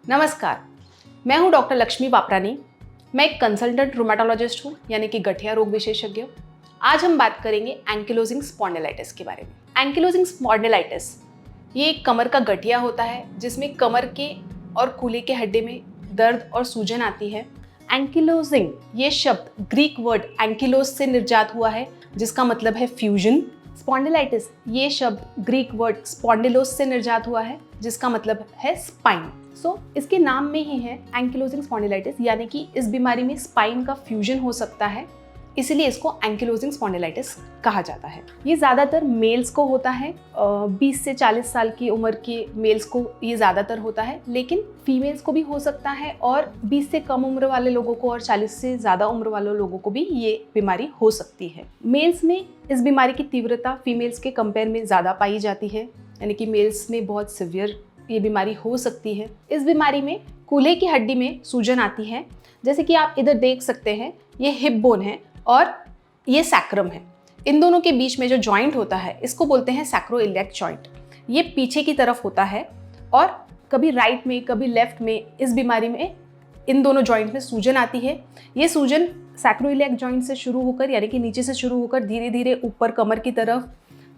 नमस्कार, मैं हूं डॉक्टर लक्ष्मी पापरानी। मैं एक कंसल्टेंट रूमेटोलॉजिस्ट हूं, यानी कि गठिया रोग विशेषज्ञ। आज हम बात करेंगे एंकिलोजिंग स्पॉन्डिलाइटिस के बारे में। एंकिलोजिंग स्पॉन्डिलाइटिस ये एक कमर का गठिया होता है जिसमें कमर के और कूल्हे के हड्डी में दर्द और सूजन आती है। एंकिलोजिंग ये शब्द ग्रीक वर्ड एंकिलोस से निर्जात हुआ है, जिसका मतलब है फ्यूजन। स्पॉन्डिलाइटिस ये शब्द ग्रीक वर्ड स्पॉन्डिलोस से निर्जात हुआ है, जिसका मतलब है स्पाइन। इसके नाम में ही है एंकिलोजिंग स्पॉन्डिलाइटिस, यानी कि इस बीमारी में स्पाइन का फ्यूजन हो सकता है, इसीलिए इसको एंकिलोजिंग स्पॉन्डिलाइटिस कहा जाता है। ये ज़्यादातर मेल्स को होता है, 20 से 40 साल की उम्र के मेल्स को ये ज़्यादातर होता है, लेकिन फीमेल्स को भी हो सकता है और 20 से कम उम्र वाले लोगों को और 40 से ज़्यादा उम्र वाले लोगों को भी ये बीमारी हो सकती है। मेल्स में इस बीमारी की तीव्रता फीमेल्स के कंपेयर में ज़्यादा पाई जाती है, यानी कि मेल्स में बहुत सिवियर ये बीमारी हो सकती है। इस बीमारी में कूल्हे की हड्डी में सूजन आती है, जैसे कि आप इधर देख सकते हैं, ये हिप बोन है और ये सैक्रम है। इन दोनों के बीच में जो जॉइंट होता है इसको बोलते हैं सैक्रोइलियक जॉइंट। ये पीछे की तरफ होता है और कभी राइट में कभी लेफ्ट में इस बीमारी में इन दोनों जॉइंट में सूजन आती है। ये सूजन सैक्रोइलियक जॉइंट से शुरू होकर, यानी कि नीचे से शुरू होकर धीरे धीरे ऊपर कमर की तरफ,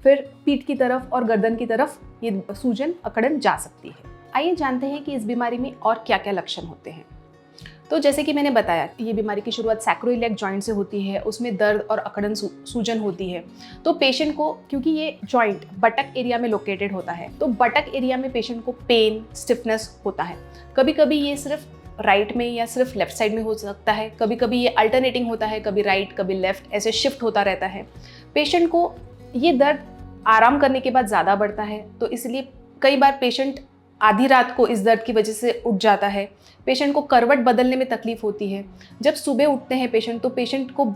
फिर पीठ की तरफ और गर्दन की तरफ ये सूजन अकड़न जा सकती है। आइए जानते हैं कि इस बीमारी में और क्या क्या लक्षण होते हैं। तो जैसे कि मैंने बताया, ये बीमारी की शुरुआत सैक्रोइलियक जॉइंट से होती है, उसमें दर्द और अकड़न सूजन होती है। तो पेशेंट को, क्योंकि ये जॉइंट बटक एरिया में लोकेटेड होता है, तो बटक एरिया में पेशेंट को पेन, स्टिफनेस होता है। कभी कभी ये सिर्फ राइट में या सिर्फ लेफ्ट साइड में हो सकता है, कभी कभी ये अल्टरनेटिंग होता है, कभी राइट कभी लेफ्ट, ऐसे शिफ्ट होता रहता है। पेशेंट को ये दर्द आराम करने के बाद ज़्यादा बढ़ता है, तो इसलिए कई बार पेशेंट आधी रात को इस दर्द की वजह से उठ जाता है। पेशेंट को करवट बदलने में तकलीफ होती है। जब सुबह उठते हैं पेशेंट, तो पेशेंट को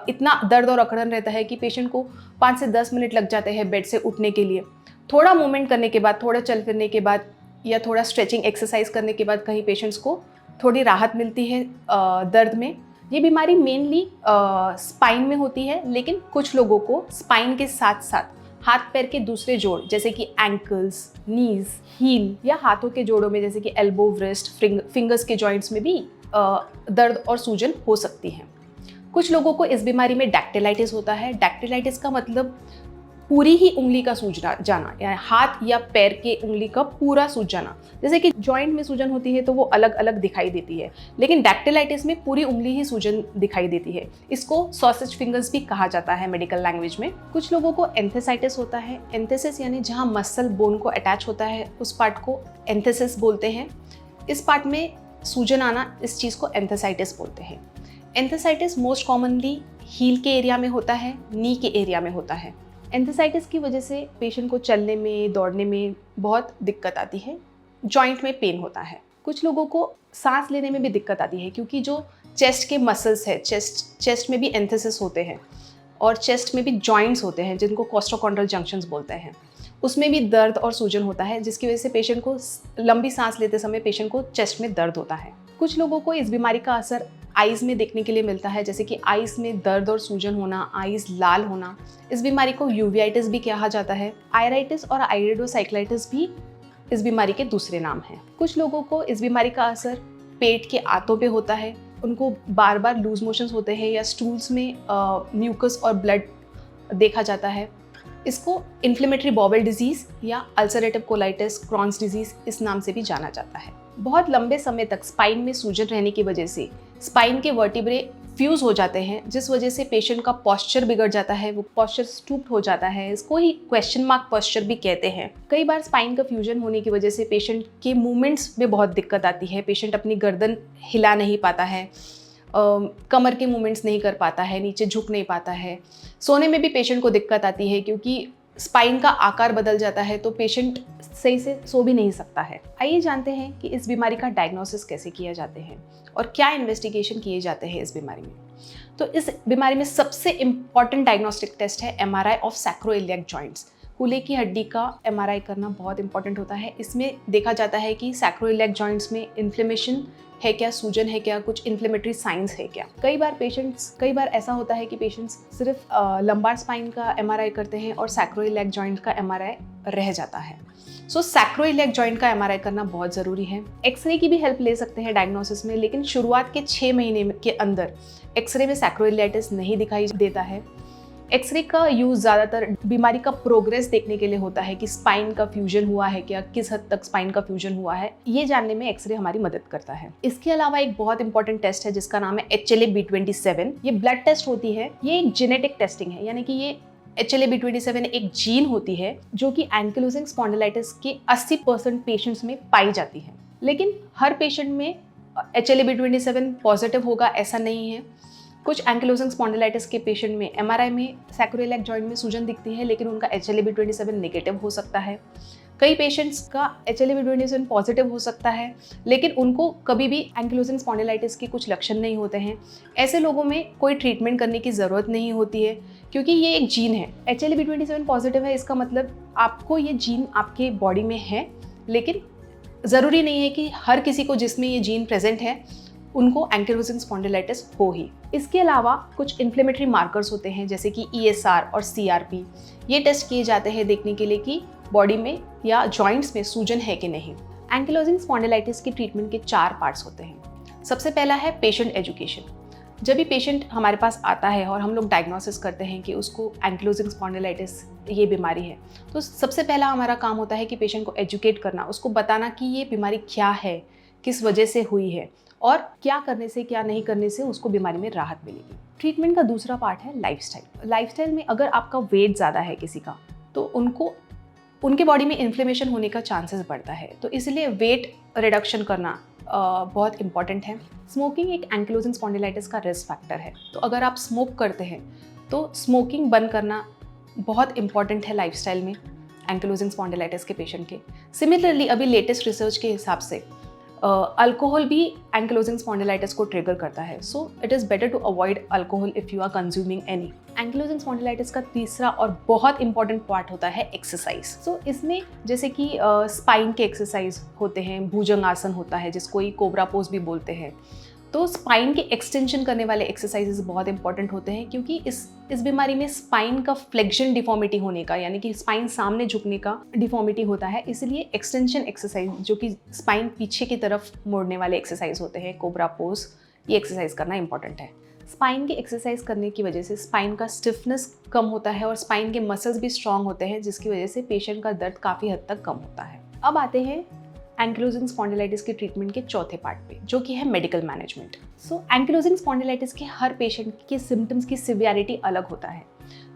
इतना दर्द और अकड़न रहता है कि पेशेंट को 5 से 10 मिनट लग जाते हैं बेड से उठने के लिए। थोड़ा मूवमेंट करने के बाद, थोड़ा चल फिरने के बाद या थोड़ा स्ट्रेचिंग एक्सरसाइज करने के बाद कहीं पेशेंट्स को थोड़ी राहत मिलती है दर्द में। ये बीमारी मेनली स्पाइन में होती है, लेकिन कुछ लोगों को स्पाइन के साथ साथ हाथ पैर के दूसरे जोड़, जैसे कि एंकल्स, नीज, हील या हाथों के जोड़ों में, जैसे कि एल्बो, व्रिस्ट, फिंगर्स के जॉइंट्स में भी दर्द और सूजन हो सकती है। कुछ लोगों को इस बीमारी में डैक्टिलाइटिस होता है। डैक्टिलाइटिस का मतलब पूरी ही उंगली का सूज जाना, या हाथ या पैर के उंगली का पूरा सूज जाना। जैसे कि जॉइंट में सूजन होती है तो वो अलग अलग दिखाई देती है, लेकिन डैक्टिलाइटिस में पूरी उंगली ही सूजन दिखाई देती है। इसको सॉसेज फिंगर्स भी कहा जाता है मेडिकल लैंग्वेज में। कुछ लोगों को एंथेसाइटिस होता है। एंथेसिस यानी जहाँ मसल बोन को अटैच होता है, उस पार्ट को एंथेसिस बोलते हैं। इस पार्ट में सूजन आना, इस चीज़ को एंथेसाइटिस बोलते हैं। एंथेसाइटिस मोस्ट कॉमनली हील के एरिया में होता है, नी के एरिया में होता है। एंथेसाइटिस की वजह से पेशेंट को चलने में, दौड़ने में बहुत दिक्कत आती है। जॉइंट में पेन होता है। कुछ लोगों को सांस लेने में भी दिक्कत आती है, क्योंकि जो चेस्ट के मसल्स है, चेस्ट में भी एंथेसिस होते हैं और चेस्ट में भी जॉइंट्स होते हैं, जिनको कोस्टोकॉन्ड्रल जंक्शंस बोलते हैं। उसमें भी दर्द और सूजन होता है, जिसकी वजह से पेशेंट को लंबी सांस लेते समय पेशेंट को चेस्ट में दर्द होता है। कुछ लोगों को इस बीमारी का असर आइज़ में देखने के लिए मिलता है, जैसे कि आइज़ में दर्द और सूजन होना, आइज़ लाल होना। इस बीमारी को यूवियाइटिस भी कहा जाता है। आयराइटिस और आइरिडोसाइक्लाइटिस भी इस बीमारी के दूसरे नाम हैं। कुछ लोगों को इस बीमारी का असर पेट के आंतों पे होता है। उनको बार बार लूज मोशंस होते हैं या स्टूल्स में म्यूकस और ब्लड देखा जाता है। इसको इन्फ्लेमेटरी बॉवल डिजीज़ या अल्सरेटिव कोलाइटिस, क्रॉन्स डिजीज़ इस नाम से भी जाना जाता है। बहुत लंबे समय तक स्पाइन में सूजन रहने की वजह से स्पाइन के वर्टिब्रे फ्यूज हो जाते हैं, जिस वजह से पेशेंट का पॉस्चर बिगड़ जाता है, वो पॉस्चर स्टूप्ड हो जाता है। इसको ही क्वेश्चन मार्क पॉस्चर भी कहते हैं। कई बार स्पाइन का फ्यूजन होने की वजह से पेशेंट के मूवमेंट्स में बहुत दिक्कत आती है। पेशेंट अपनी गर्दन हिला नहीं पाता है, कमर के मूवमेंट्स नहीं कर पाता है, नीचे झुक नहीं पाता है। सोने में भी पेशेंट को दिक्कत आती है, क्योंकि स्पाइन का आकार बदल जाता है, तो पेशेंट सही से सो भी नहीं सकता है। आइए जानते हैं कि इस बीमारी का डायग्नोसिस कैसे किया जाते हैं और क्या इन्वेस्टिगेशन किए जाते हैं इस बीमारी में। तो इस बीमारी में सबसे इम्पॉर्टेंट डायग्नोस्टिक टेस्ट है MRI ऑफ सैक्रोइलियक जॉइंट्स। कूल्हे की हड्डी का MRI करना बहुत इंपॉर्टेंट होता है। इसमें देखा जाता है कि सैक्रोइलियक जॉइंट्स में इन्फ्लेमेशन है क्या, सूजन है क्या, कुछ इन्फ्लेमेटरी साइंस है क्या। कई बार ऐसा होता है कि पेशेंट्स सिर्फ लंबार स्पाइन का एमआरआई करते हैं और सैक्रोइलैक जॉइंट का एमआरआई रह जाता है। सो सैक्रोइलैक जॉइंट का एमआरआई करना बहुत ज़रूरी है। एक्सरे की भी हेल्प ले सकते हैं डायग्नोसिस में, लेकिन शुरुआत के 6 महीने के अंदर एक्सरे में सैक्रोइलाइटिस नहीं दिखाई देता है। एक्सरे का यूज़ ज़्यादातर बीमारी का प्रोग्रेस देखने के लिए होता है कि स्पाइन का फ्यूजन हुआ है क्या, किस हद तक स्पाइन का फ्यूजन हुआ है, ये जानने में एक्सरे हमारी मदद करता है। इसके अलावा एक बहुत इंपॉर्टेंट टेस्ट है जिसका नाम है HLA-B27। ये ब्लड टेस्ट होती है, ये एक जेनेटिक टेस्टिंग है, यानी कि ये HLA-B27 एक जीन होती है जो कि एंकिलोजिंग स्पॉन्डिलाइटिस के 80% पेशेंट्स में पाई जाती है। लेकिन हर पेशेंट में HLA-B27 पॉजिटिव होगा ऐसा नहीं है। कुछ एंकिलोजिंग स्पॉन्डिलाइटिस के पेशेंट में एमआरआई में सैक्रोइलैक जॉइंट में सूजन दिखती है, लेकिन उनका HLA-B27 नेगेटिव हो सकता है। कई पेशेंट्स का HLA-B27 पॉजिटिव हो सकता है, लेकिन उनको कभी भी एंकिलोजिंग स्पॉन्डिलाइटिस के कुछ लक्षण नहीं होते हैं। ऐसे लोगों में कोई ट्रीटमेंट करने की ज़रूरत नहीं होती है, क्योंकि ये एक जीन है। HLA-B27 पॉजिटिव है, इसका मतलब आपको ये जीन आपके बॉडी में है, लेकिन ज़रूरी नहीं है कि हर किसी को जिसमें ये जीन प्रेजेंट है उनको एंकिलोजिंग स्पॉन्डिलाइटिस हो ही। इसके अलावा कुछ इन्फ्लेमेटरी मार्कर्स होते हैं जैसे कि ESR और CRP। ये टेस्ट किए जाते हैं देखने के लिए कि बॉडी में या जॉइंट्स में सूजन है कि नहीं। एंकिलोजिंग स्पॉन्डिलाइटिस की ट्रीटमेंट के 4 पार्ट्स होते हैं। सबसे पहला है पेशेंट एजुकेशन। जब भी पेशेंट हमारे पास आता है और हम लोग डायग्नोसिस करते हैं कि उसको एंकिलोजिंग स्पॉन्डिलाइटिस ये बीमारी है, तो सबसे पहला हमारा काम होता है कि पेशेंट को एजुकेट करना, उसको बताना कि ये बीमारी क्या है, किस वजह से हुई है और क्या करने से क्या नहीं करने से उसको बीमारी में राहत मिलेगी। ट्रीटमेंट का दूसरा पार्ट है लाइफस्टाइल। लाइफस्टाइल में अगर आपका वेट ज़्यादा है किसी का, तो उनके बॉडी में इन्फ्लेमेशन होने का चांसेस बढ़ता है, तो इसलिए वेट रिडक्शन करना बहुत इंपॉर्टेंट है। स्मोकिंग एक एंकिलोजिंग स्पॉन्डिलाइटिस का रिस्क फैक्टर है, तो अगर आप स्मोक करते हैं तो स्मोकिंग बंद करना बहुत इंपॉर्टेंट है लाइफस्टाइल में एंकिलोजिंग स्पॉन्डिलाइटिस के पेशेंट के। सिमिलरली अभी लेटेस्ट रिसर्च के हिसाब से अल्कोहल भी एंकिलोजिंग स्पॉन्डिलाइटिस को ट्रिगर करता है, so it is better to avoid alcohol if you are consuming any. Ankylosing spondylitis का तीसरा और बहुत इंपॉर्टेंट पार्ट होता है एक्सरसाइज। सो इसमें जैसे कि स्पाइन के एक्सरसाइज होते हैं, भुजंग आसन होता है जिसको ही कोबरा पोज भी बोलते हैं, तो स्पाइन के एक्सटेंशन करने वाले एक्सरसाइजेस बहुत इंपॉर्टेंट होते हैं, क्योंकि इस बीमारी में स्पाइन का फ्लेक्शन डिफॉर्मिटी होने का, यानी कि स्पाइन सामने झुकने का डिफॉर्मिटी होता है, इसलिए एक्सटेंशन एक्सरसाइज जो कि स्पाइन पीछे की तरफ मोड़ने वाले एक्सरसाइज होते हैं, कोबरा पोज, ये एक्सरसाइज करना इंपॉर्टेंट है। स्पाइन की एक्सरसाइज करने की वजह से स्पाइन का स्टिफनेस कम होता है और स्पाइन के मसल्स भी स्ट्रांग होते हैं, जिसकी वजह से पेशेंट का दर्द काफ़ी हद तक कम होता है। अब आते हैं एंकिलोजिंग स्पॉन्डिलाइटिस के ट्रीटमेंट के चौथे पार्ट पे, जो कि है मेडिकल मैनेजमेंट। सो एंकिलोजिंग स्पॉन्डिलाइटिस के हर पेशेंट के सिम्टम्स की सिवियरिटी अलग होता है।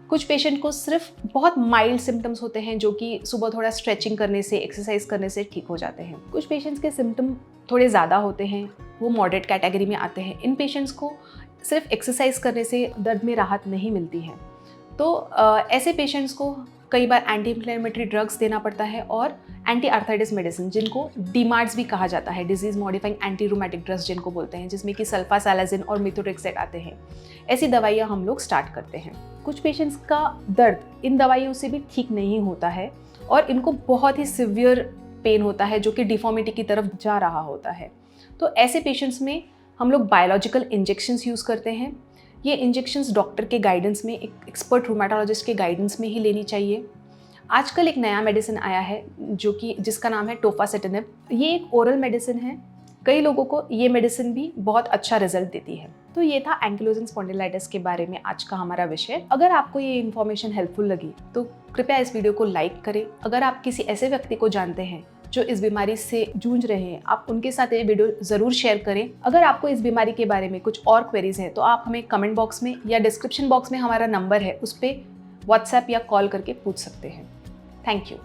कुछ पेशेंट को सिर्फ बहुत माइल्ड सिम्टम्स होते हैं जो कि सुबह थोड़ा स्ट्रेचिंग करने से, एक्सरसाइज करने से ठीक हो जाते हैं। कुछ पेशेंट्स के सिम्टम थोड़े ज़्यादा होते हैं, वो मॉडरेट कैटेगरी में आते हैं। इन पेशेंट्स को सिर्फ एक्सरसाइज करने से दर्द में राहत नहीं मिलती है, तो ऐसे पेशेंट्स को कई बार एंटी इन्फ्लेमेटरी ड्रग्स देना पड़ता है और एंटी आर्थराइटिस मेडिसिन, जिनको डीमार्ट्स भी कहा जाता है, disease modifying anti rheumatic drugs जिनको बोलते हैं, जिसमें कि सल्फासालाजिन और मिथोट्रेक्सेट आते हैं। ऐसी दवाइयाँ हम लोग स्टार्ट करते हैं। कुछ पेशेंट्स का दर्द इन दवाइयों से भी ठीक नहीं होता है और इनको बहुत ही सिवियर पेन होता है जो कि डिफॉर्मिटी की तरफ जा रहा होता है, तो ऐसे पेशेंट्स में हम लोग बायोलॉजिकल इंजेक्शंस यूज़ करते हैं। ये इंजेक्शंस डॉक्टर के गाइडेंस में, एक एक्सपर्ट रूमेटोलॉजिस्ट के गाइडेंस में ही लेनी चाहिए। आजकल एक नया मेडिसिन आया है जिसका नाम है टोफासेटिनिब। ये एक ओरल मेडिसिन है, कई लोगों को ये मेडिसिन भी बहुत अच्छा रिजल्ट देती है। तो ये था एंकिलोजिंग स्पॉन्डिलाइटिस के बारे में आज का हमारा विषय। अगर आपको ये इन्फॉर्मेशन हेल्पफुल लगी तो कृपया इस वीडियो को लाइक करें। अगर आप किसी ऐसे व्यक्ति को जानते हैं जो इस बीमारी से जूझ रहे हैं, आप उनके साथ ये वीडियो ज़रूर शेयर करें। अगर आपको इस बीमारी के बारे में कुछ और क्वेरीज हैं तो आप हमें कमेंट बॉक्स में या डिस्क्रिप्शन बॉक्स में हमारा नंबर है, उस पर व्हाट्सएप या कॉल करके पूछ सकते हैं। Thank you.